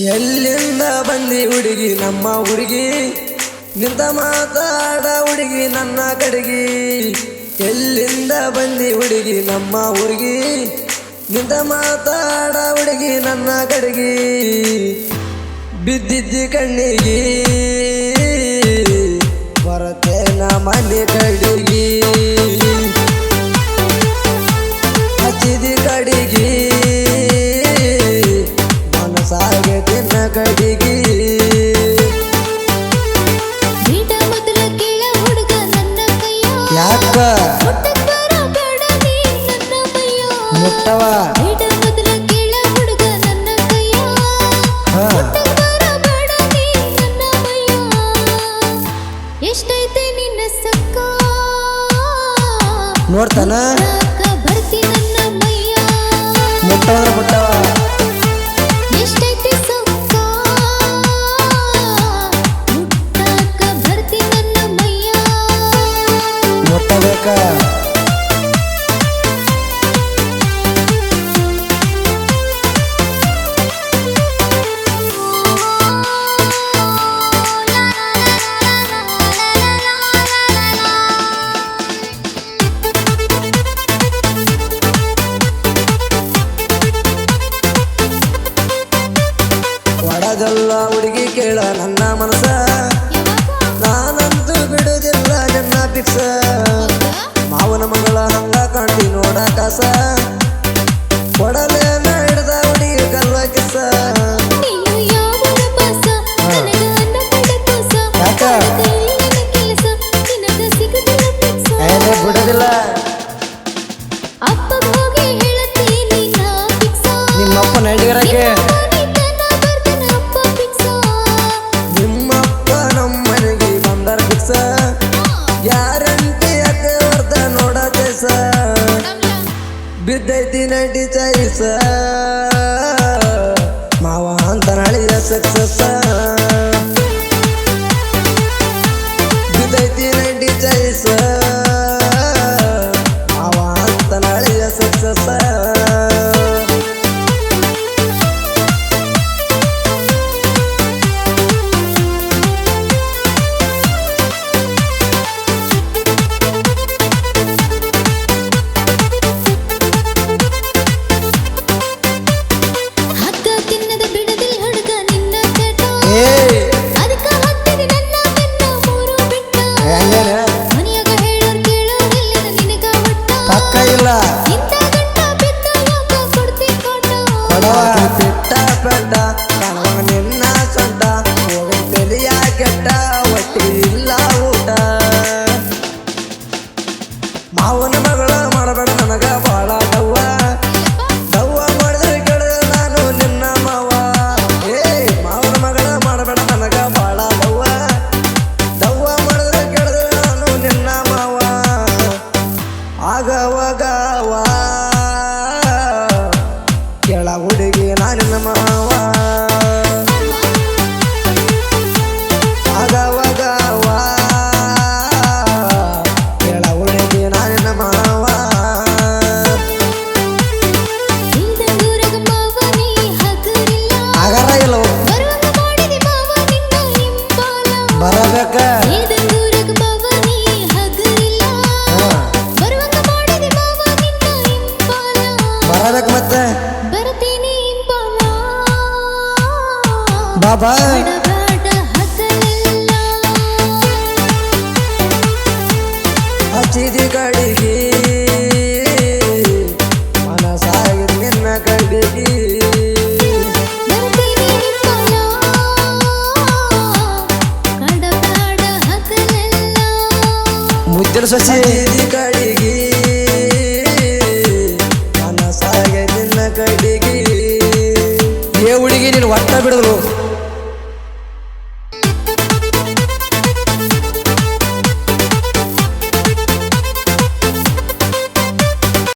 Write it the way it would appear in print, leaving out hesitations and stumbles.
ಎಲ್ಲಿಂದ ಬಂದಿ ಹುಡುಗಿ ನಮ್ಮ ಹುಡುಗಿ ನಿಂತ ಮಾತಾಡ ಹುಡುಗಿ ನನ್ನ ಕಡೆಗಿ ಎಲ್ಲಿಂದ ಬಂದಿ ಹುಡುಗಿ ನಮ್ಮ ಹುಡುಗಿ ನಿಂತ ಮಾತಾಡ ಹುಡುಗಿ ನನ್ನ ಕಡೆಗಿ ಬಿದ್ದಿದ್ದಿ ಕಣ್ಣಿಗಿ ಬರತೇನ ಮನೆ ಕಡೆಗಿ ಹಚ್ಚಿದಿ ಕಡೆಗಿ ಮನಸಾಗೆ ತಿನ್ನ ಕಡೆಗಿ ಯಾಕ ಮುಟ್ಟವ ಎಷ್ಟೈತೆ ನಿನ್ನ ಸಕ್ಕ ನೋಡ್ತಾನ ಬರ್ತಿ ನನ್ನ ಮೈಯ ಮುಟ್ಟವ ಮುಟ್ಟವ ಎಷ್ಟೈತೆ ಸಕ್ಕ ಮುಟ್ಟಾಕ ಬರ್ತಿ ನನ್ನ ಮೈಯ ಮುಟ್ಟಬೇಕ ಒಡದಲ್ಲ ಹುಡುಗಿ ಕೇಳ ನನ್ನ ಮನಸ ನಾನಂತೂ ಬಿಡುದಿಲ್ಲ ನನ್ನ ಫಿಕ್ಸ ಮಾವನ ಮಗಳ ಹಂಗ ಕಾಣ್ತಿ ನೋಡ ಕಾಸ ಕೊಡಲೇನ ಹಿಡ್ದ ಹುಡುಗಿ ಕಲ್ವ ಕಿಸ ನೀನು ಯಾವ ಪಾಸ ನನಗ ಅನ್ನ ಕಡಕೋಸ ಯಾಕ ನನ್ನ ಕೆಲಸ ನಿನಗ ಸಿಗುದಿಲ್ಲ ಫಿಕ್ಸ ಏನೇ ಬಿಡುದಿಲ್ಲ ಅಪ್ಪ ಹೋಗಿ ಹೇಳತೀನಿ ನಾ ಫಿಕ್ಸ ನಿಮ್ಮಪ್ಪ ನಡಿಗರಕ್ಕೆ ನಿಮ್ಮಪ್ಪ ನಮ್ಮನೆಗೆ ಬಂದರ ಫಿಕ್ಸ ಗ್ಯಾರಂಟಿ ಯಾಕೆ ಬರ್ದ ನೋಡ ದೇಶ ಬಿದ್ದೈತಿ ನಡಿ ಚೈಸ ಮಾವ ಅಂತ ನಳಿಯ ಸಕ್ಸಸ್ ಬಿದ್ದೈತಿ ನಡಿ ಚೈಸ ಮಾವ ಅಂತ ನಳಿಯ ಸಕ್ಸಸ್ ಹಗ್ಗ ತಿನ್ನದ ಬಿಡದಿಲ್ಲ ಹುಡುಗ ನಿನ್ನ ಚಟ ಅದಕ್ಕ ಹತ್ತಿರಿ ನನ್ನ ಬೆನ್ನ ಮೂರು ಬಿಟ್ಟ ಮನೆಯಾಗ ಹೇಳೋರ್ ಕೇಳೋರಿಲ್ಲ ನಿನಗ ಒಟ್ಟ ಪಕ್ಕ ಇಲ್ಲ ಇಂಥ ಗಂಟ ಬಿದ್ದ ಯಾಕ ಕೊಡ್ತಿ ಕೊಟ್ಟ ಕೊಡವ ಬಿಟ್ಟ ಪೆಟ್ಟ ಕಣವ ನಿನ್ನ ಸೊಂಟ ಹೋಗಿ ತೆಲಿಯ ಕೆಟ್ಟ ಒಟ್ಟಿ ಇಲ್ಲ ಊಟ ಮಾವನ ಮಗಳ ಮಾಡಬೇಡ ನನಗ ಬಾಳ ಡವ್ವ ಡವ್ವ ಮಾಡಿದ್ರೆ ಕೆಡದ ನಾನು ನಿನ್ನ ಮಾವ ಮಾವನ ಮಗಳ ಮಾಡಬೇಡ ನನಗ ಬಾಳ ಡವ್ವ ಡವ್ವ ಮಾಡಿದ್ರೆ ಕೆಡದ ನಾನು ನಿನ್ನ ಮಾವ ಆಗವಗವ ಕೆಳ ಹುಡುಗಿ ನಾನಿನ್ನ ಮಾವ ಆಗವಗವ ಕೆಳ ಹುಡುಗಿ ನಾನಿನ್ನ ಮಾವ ಹಿಂದೂರಗ ಮಾವ ನೀ ಹಗರಿಲ್ಲ ಆಗರ ಇಲ್ಲೋ ಬರುವಾಗ ಮಾಡಿದಿ ಮಾವ ನಿನ್ನ ಹಿಂಬಾಲ ಬರಬೇಕ ಹಿಂದೂರಗ ಮಾವ ನೀ ಹಗರಿಲ್ಲ ಬರುವಾಗ ಮಾಡಿದಿ ಮಾವ ನಿನ್ನ ಹಿಂಬಾಲ ಬರಬೇಕು ಮತ್ತೆ ಬರ್ತೀನಿ ಹಿಂಬಾಲ ಬಾಬಾ ಬಡಬಾಡ ಹಗಲೆಲ್ಲ ಹಚ್ಚಿದಿ ಕಡಿಗಿ ಮನಸಾಗಿ ನಿನ್ನ ಕಡಿಗಿ ಬರ್ತೀನಿ ಹಿಂಬಾಲ ಬಡಬಾಡ ಹಗಲೆಲ್ಲ ಮುದ್ದಿನ ಸಸಿ ಕಡಿಗಿ ಮನಸಾಗೆ ನಿನ್ನ ಕಡಿಗಿ ಏ ಹುಡುಗಿ ನೀನು ಒಟ್ಟ ಬಿಡಲು